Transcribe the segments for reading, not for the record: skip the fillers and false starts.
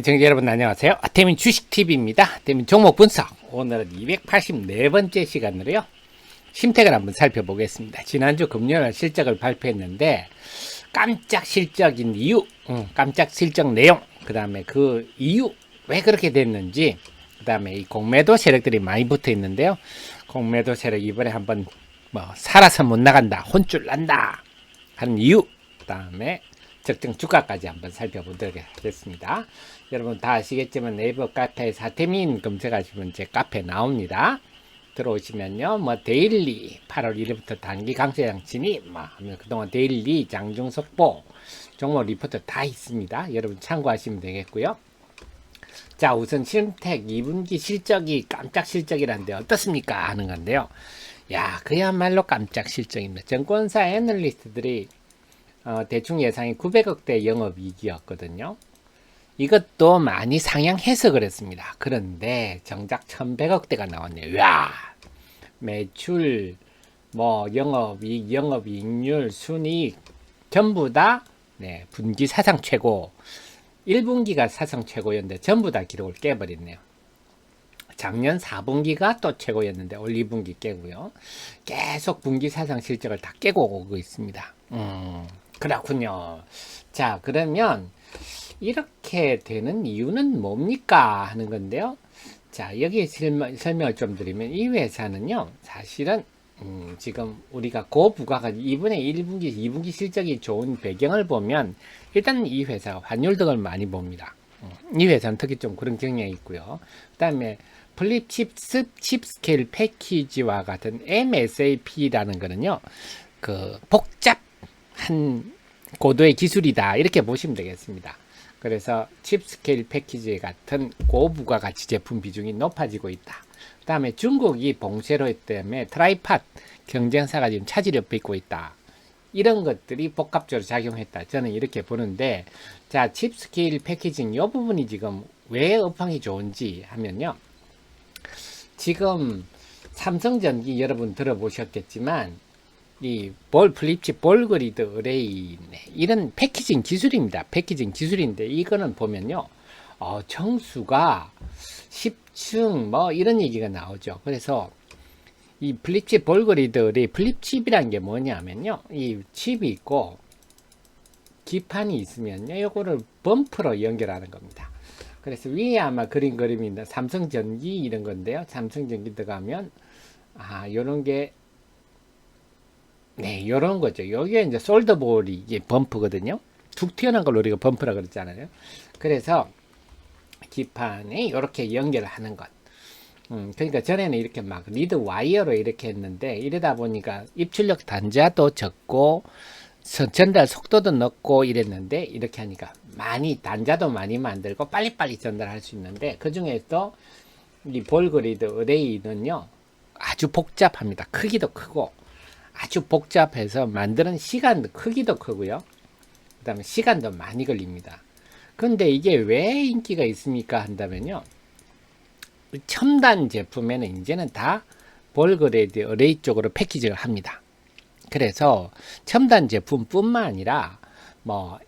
시청자 여러분 안녕하세요. 태민 주식TV입니다. 태민 종목 분석. 오늘은 284번째 시간으로요. 심택을 한번 살펴보겠습니다. 지난주 금요일 실적을 발표했는데 깜짝 실적인 이유, 깜짝 실적 내용, 그 다음에 그 이유, 왜 그렇게 됐는지, 그 다음에 이 공매도 세력들이 많이 붙어 있는데요. 공매도 세력 이번에 한번 살아서 못 나간다, 혼쭐 난다 하는 이유, 그 다음에 적정 주가까지 한번 살펴보도록 하겠습니다. 여러분 다 아시겠지만 네이버 카페에 사태민 검색하시면 제 카페 나옵니다. 들어오시면요, 데일리 8월 1일부터 단기 강세장 진입, 하면 그동안 데일리 장중 속보 종목 리포트 다 있습니다. 여러분 참고하시면 되겠고요. 자, 우선 심택 2분기 실적이 깜짝 실적이라는데 어떻습니까 하는 건데요. 야, 그야말로 깜짝 실적입니다. 증권사 애널리스트들이 대충 예상이 900억대 영업이익이었거든요. 이것도 많이 상향해서 그랬습니다. 그런데 정작 1100억대가 나왔네요. 야, 매출, 영업이익, 영업이익률, 순이익 전부 다 분기 사상 최고. 1분기가 사상 최고였는데 전부 다 기록을 깨버렸네요. 작년 4분기가 또 최고였는데 올 2분기 깨고요. 계속 분기 사상 실적을 다 깨고 오고 있습니다. 그렇군요. 자, 그러면 이렇게 되는 이유는 뭡니까 하는 건데요. 자, 여기 설명을 좀 드리면 이 회사는요, 사실은 지금 우리가 고부가가 이번에 1분기, 2분기 실적이 좋은 배경을 보면 일단 이 회사가 환율 등을 많이 봅니다. 이 회사는 특히 좀 그런 경향이 있고요. 그 다음에 플립 칩 스케일 패키지와 같은 MSAP라는 거는요, 그 복잡한 고도의 기술이다, 이렇게 보시면 되겠습니다. 그래서 칩 스케일 패키지 같은 고부가가치 제품 비중이 높아지고 있다. 그 다음에 중국이 봉쇄로 때문에 트라이팟 경쟁사가 지금 차질을 빚고 있다. 이런 것들이 복합적으로 작용했다. 저는 이렇게 보는데, 자, 칩 스케일 패키징 이 부분이 지금 왜 업황이 좋은지 하면요. 지금 삼성전기 여러분 들어보셨겠지만 이 플립칩 볼그리드 어레이, 이런 패키징 기술입니다. 패키징 기술인데 이거는 보면요, 청수가 10층 이런 얘기가 나오죠. 그래서 이 플립칩 볼그리드 어레이, 플립칩이란 게 뭐냐면요, 이 칩이 있고 기판이 있으면요, 요거를 범프로 연결하는 겁니다. 그래서 위에 아마 그림입니다. 삼성전기 이런 건데요. 삼성전기 들어가면 요런 게 요런 거죠. 여기에 이제 솔더볼이 이게 범프거든요. 툭 튀어나온 걸 우리가 범프라 그랬잖아요. 그래서 기판에 이렇게 연결을 하는 것. 그러니까 전에는 이렇게 막 리드 와이어로 이렇게 했는데, 이러다 보니까 입출력 단자도 적고 전달 속도도 높고 이랬는데, 이렇게 하니까 많이 단자도 많이 만들고 빨리빨리 전달할 수 있는데, 그 중에서 이 볼그리드 어레이는요, 아주 복잡합니다. 크기도 크고 아주 복잡해서 만드는 시간도 크기도 크고요. 그 다음에 시간도 많이 걸립니다. 근데 이게 왜 인기가 있습니까 한다면요, 첨단 제품에는 이제는 다 볼그레이드 어레이 쪽으로 패키징을 합니다. 그래서 첨단 제품뿐만 아니라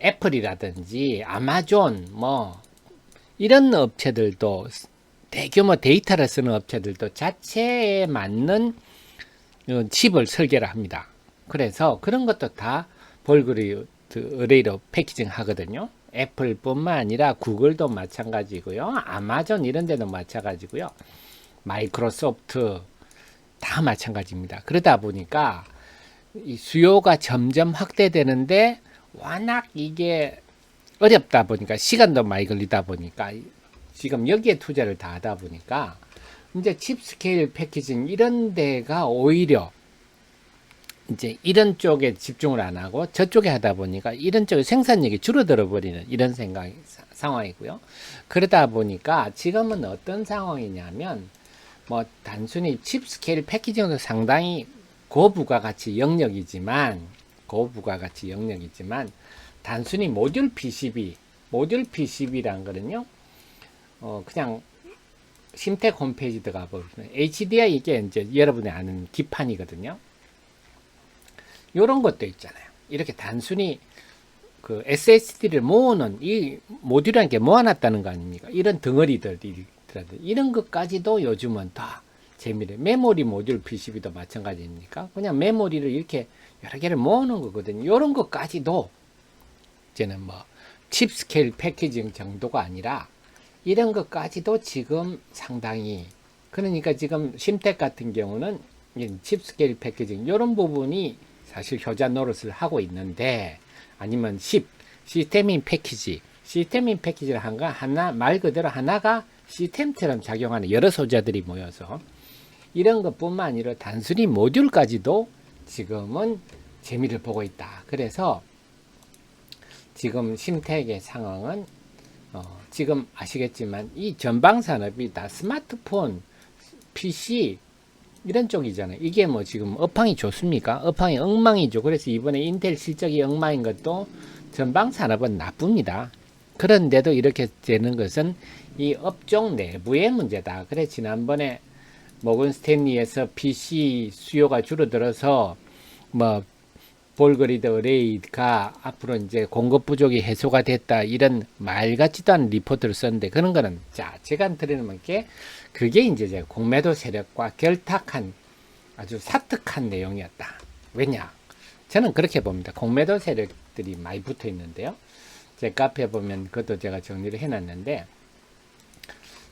애플이라든지 아마존 이런 업체들도, 대규모 데이터를 쓰는 업체들도 자체에 맞는 칩을 설계를 합니다. 그래서 그런 것도 다 볼그레이드 어레이로 패키징 하거든요. 애플뿐만 아니라 구글도 마찬가지고요. 아마존 이런 데도 마찬가지고요. 마이크로소프트 다 마찬가지입니다. 그러다 보니까 이 수요가 점점 확대되는데, 워낙 이게 어렵다 보니까, 시간도 많이 걸리다 보니까, 지금 여기에 투자를 다 하다 보니까 이제 칩 스케일 패키징 이런 데가 오히려 이제 이런 쪽에 집중을 안 하고 저쪽에 하다 보니까 이런 쪽에 생산력이 줄어들어 버리는 이런 상황이고요. 그러다 보니까 지금은 어떤 상황이냐면, 단순히 칩 스케일 패키징도 상당히 고부가가치 영역이지만 단순히 모듈 PCB란 거는요, 그냥 심택 홈페이지 들어가 보면 HDI, 이게 이제 여러분이 아는 기판이거든요. 요런 것도 있잖아요. 이렇게 단순히 그 SSD를 모으는 이 모듈이라는 게 모아놨다는 거 아닙니까? 이런 덩어리들이 이런 것까지도 요즘은 다 재미를 메모리 모듈 PCB도 마찬가지입니까? 그냥 메모리를 이렇게 여러 개를 모으는 거거든요. 이런 것까지도 이제는 뭐 칩 스케일 패키징 정도가 아니라 이런 것까지도 지금 상당히 그러니까 지금 심텍 같은 경우는 칩 스케일 패키징 이런 부분이 사실 효자 노릇을 하고 있는데 아니면 시스템인 패키지를 한 거 하나 말 그대로 하나가 시스템처럼 작용하는 여러 소자들이 모여서 이런 것뿐만 아니라 단순히 모듈까지도 지금은 재미를 보고 있다. 그래서 지금 심텍의 상황은 지금 아시겠지만 이 전방 산업이 다 스마트폰, PC 이런 쪽이잖아요. 이게 뭐 지금 업황이 좋습니까? 업황이 엉망이죠. 그래서 이번에 인텔 실적이 엉망인 것도 전방 산업은 나쁩니다. 그런데도 이렇게 되는 것은 이 업종 내부의 문제다. 그래 지난번에 모건 스탠리에서 PC 수요가 줄어들어서 뭐 볼그리드 어레이가 앞으로 이제 공급 부족이 해소가 됐다 이런 말 같지도 않은 리포트를 썼는데 그런 거는 자 제가 드리는 게 그게 이제 제가 공매도 세력과 결탁한 아주 사특한 내용이었다. 왜냐? 저는 그렇게 봅니다. 공매도 세력들이 많이 붙어 있는데요. 제 카페에 보면 그것도 제가 정리를 해놨는데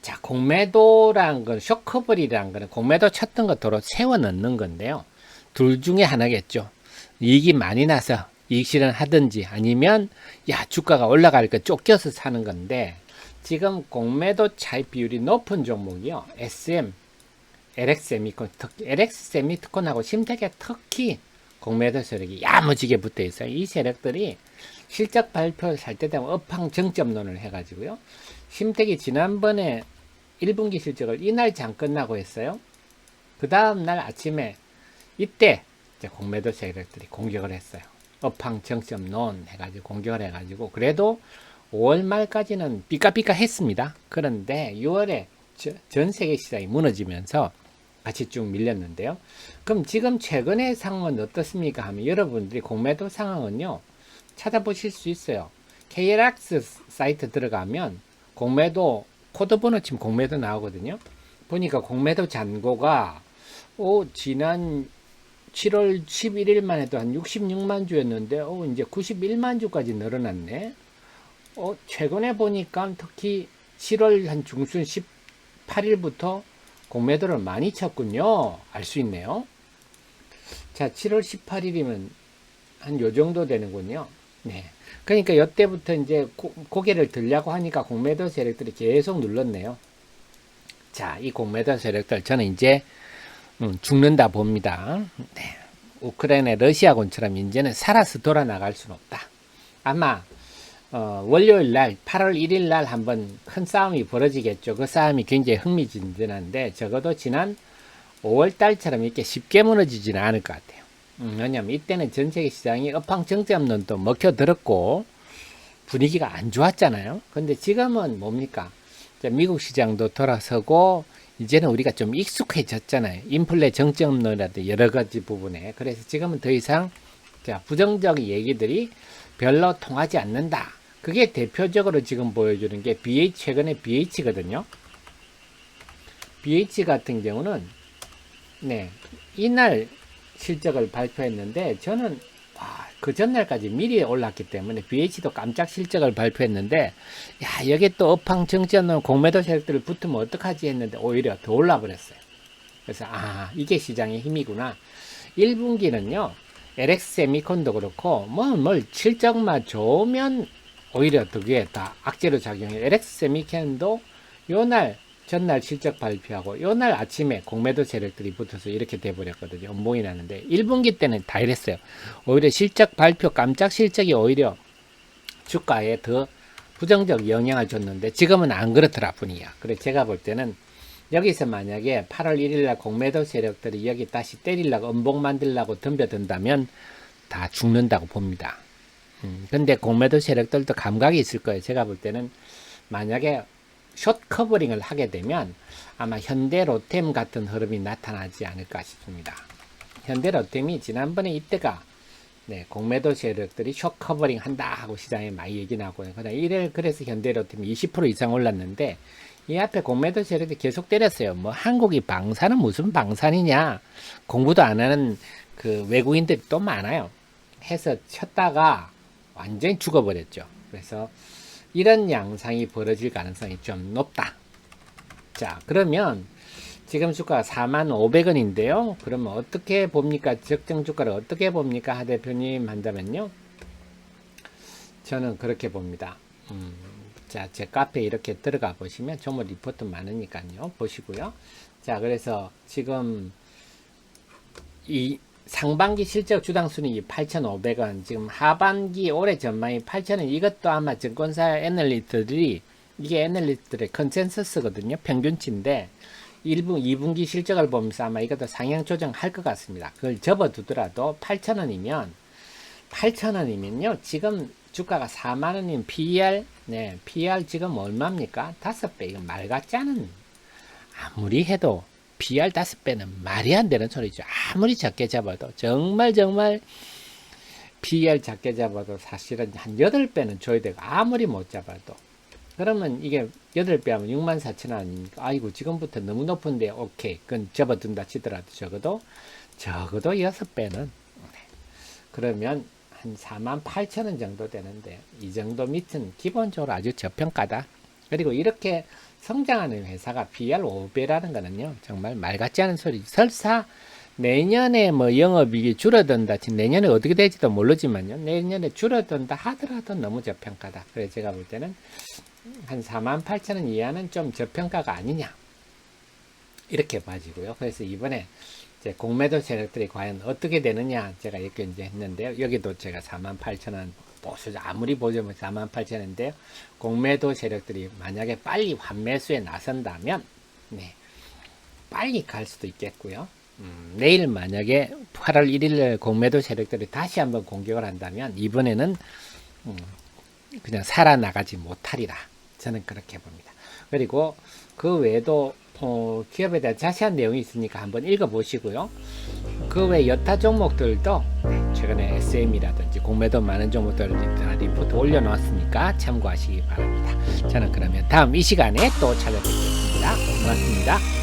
자 공매도란 건 쇼커블이란 거는 공매도 쳤던 거 도로 세워 넣는 건데요. 둘 중에 하나겠죠. 이익이 많이 나서 이익 실현하든지 아니면 야 주가가 올라갈 거 쫓겨서 사는 건데 지금 공매도 차익 비율이 높은 종목이요. SM, LX 세미콘하고 심텍에 특히 공매도 세력이 야무지게 붙어 있어요. 이 세력들이 실적 발표 살 때 되면 업황 정점론을 해가지고요. 심텍이 지난번에 1분기 실적을 이날 장 끝나고 했어요. 그 다음날 아침에 이때 이제 공매도 세력들이 공격을 했어요. 업황 정점론 해가지고 공격을 해가지고 그래도 5월 말까지는 삐까삐까 했습니다. 그런데 6월에 전 세계 시장이 무너지면서 같이 쭉 밀렸는데요. 그럼 지금 최근의 상황은 어떻습니까? 하면 여러분들이 공매도 상황은요. 찾아보실 수 있어요. KLX 사이트 들어가면 공매도 코드번호 치면 공매도 나오거든요. 보니까 공매도 잔고가 지난 7월 11일만 해도 한 66만 주였는데 이제 91만 주까지 늘어났네. 최근에 보니까 특히 7월 한 중순 18일부터 공매도를 많이 쳤군요. 알 수 있네요. 자, 7월 18일이면 한 요 정도 되는군요. 네. 그러니까 이때부터 이제 고개를 들려고 하니까 공매도 세력들이 계속 눌렀네요. 자, 이 공매도 세력들 저는 이제 죽는다 봅니다. 네. 우크라이나 러시아군처럼 이제는 살아서 돌아 나갈 수는 없다. 아마 월요일 날 8월 1일 날 한번 큰 싸움이 벌어지겠죠. 그 싸움이 굉장히 흥미진진한데 적어도 지난 5월 달처럼 이렇게 쉽게 무너지지는 않을 것 같아요. 왜냐면 이때는 전 세계 시장이 업황 정점론도 먹혀들었고 분위기가 안 좋았잖아요. 근데 지금은 뭡니까? 미국 시장도 돌아서고 이제는 우리가 좀 익숙해졌잖아요. 인플레 정점론이라든지 여러 가지 부분에. 그래서 지금은 더 이상 부정적인 얘기들이 별로 통하지 않는다. 그게 대표적으로 지금 보여주는 게 최근에 BH거든요. BH 같은 경우는 네, 이날 실적을 발표했는데 저는 그 전날까지 미리 올랐기 때문에 BH도 깜짝 실적을 발표했는데 야 여기 또 업황 정점론 공매도 세력들을 붙으면 어떡하지 했는데 오히려 더 올라 버렸어요. 그래서 이게 시장의 힘이구나. 1분기는요 LX 세미콘도 그렇고 뭘 실적만 좋으면 오히려 그게 다 악재로 작용해요. LX 세미콘도 요날 전날 실적 발표하고 요날 아침에 공매도 세력들이 붙어서 이렇게 돼버렸거든요. 음봉이 나는데 1분기 때는 다 이랬어요. 오히려 실적 발표 깜짝 실적이 오히려 주가에 더 부정적 영향을 줬는데 지금은 안 그렇더라 분위기가. 그래 제가 볼 때는 여기서 만약에 8월 1일날 공매도 세력들이 여기 다시 때리려고 음봉 만들려고 덤벼든다면 다 죽는다고 봅니다. 근데 공매도 세력들도 감각이 있을 거예요. 제가 볼 때는 만약에 숏 커버링을 하게 되면 아마 현대 로템 같은 흐름이 나타나지 않을까 싶습니다. 현대 로템이 지난번에 이때가 네, 공매도 세력들이 숏 커버링 한다 하고 시장에 많이 얘기 나고요. 그래서 현대로템이 20% 이상 올랐는데 이 앞에 공매도 세력이 계속 때렸어요. 뭐 한국이 방산은 무슨 방산이냐? 공부도 안 하는 그 외국인들이 또 많아요. 해서 쳤다가 완전히 죽어버렸죠. 그래서 이런 양상이 벌어질 가능성이 좀 높다. 자, 그러면 지금 주가가 45,500원인데요. 그러면 어떻게 봅니까? 적정 주가를 어떻게 봅니까? 하 대표님 한다면요. 저는 그렇게 봅니다. 자, 제 카페에 이렇게 들어가 보시면 종목 리포트 많으니까요. 보시고요. 자, 그래서 지금 이 상반기 실적 주당 순이익이 8,500원, 지금 하반기 올해 전망이 8,000원, 이것도 아마 증권사 애널리스트들이, 이게 애널리스트들의 컨센서스거든요. 평균치인데, 1분, 2분기 실적을 보면서 아마 이것도 상향 조정할 것 같습니다. 그걸 접어두더라도 8,000원이면요. 지금 주가가 4만원인 PER, 네, PER 지금 얼마입니까? 5배. 이거 말 같지 않은, 아무리 해도 PER 5배는 말이 안 되는 소리죠. 아무리 작게 잡아도, 정말 PER 작게 잡아도 사실은 한 8배는 줘야 되고, 아무리 못 잡아도. 그러면 이게 8배 하면 64,000원 아닙니까? 아이고, 지금부터 너무 높은데, 오케이. 그건 접어둔다 치더라도 적어도 6배는. 그러면 한 48,000원 정도 되는데, 이 정도 밑은 기본적으로 아주 저평가다. 그리고 이렇게 성장하는 회사가 PER 5배라는 거는요, 정말 말 같지 않은 소리. 설사 내년에 뭐 영업이익이 줄어든다, 내년에 어떻게 될지도 모르지만요, 내년에 줄어든다 하더라도 너무 저평가다. 그래서 제가 볼 때는 한 48,000원 이하는 좀 저평가가 아니냐, 이렇게 봐지고요. 그래서 이번에 이제 공매도 세력들이 과연 어떻게 되느냐, 제가 이렇게 이제 했는데요. 여기도 제가 48,000원 보수자 아무리 보자면 48,000원인데요. 공매도 세력들이 만약에 빨리 환매수에 나선다면, 네, 빨리 갈 수도 있겠고요. 내일 만약에 8월 1일 공매도 세력들이 다시 한번 공격을 한다면 이번에는 그냥 살아나가지 못하리라. 저는 그렇게 봅니다. 그리고 그 외에도 기업에 대한 자세한 내용이 있으니까 한번 읽어보시고요. 그 외 여타 종목들도 최근에 SM이라든지 공매도 많은 종목들 리포트 올려놓았으니까 참고하시기 바랍니다. 저는 그러면 다음 이 시간에 또 찾아뵙겠습니다. 고맙습니다.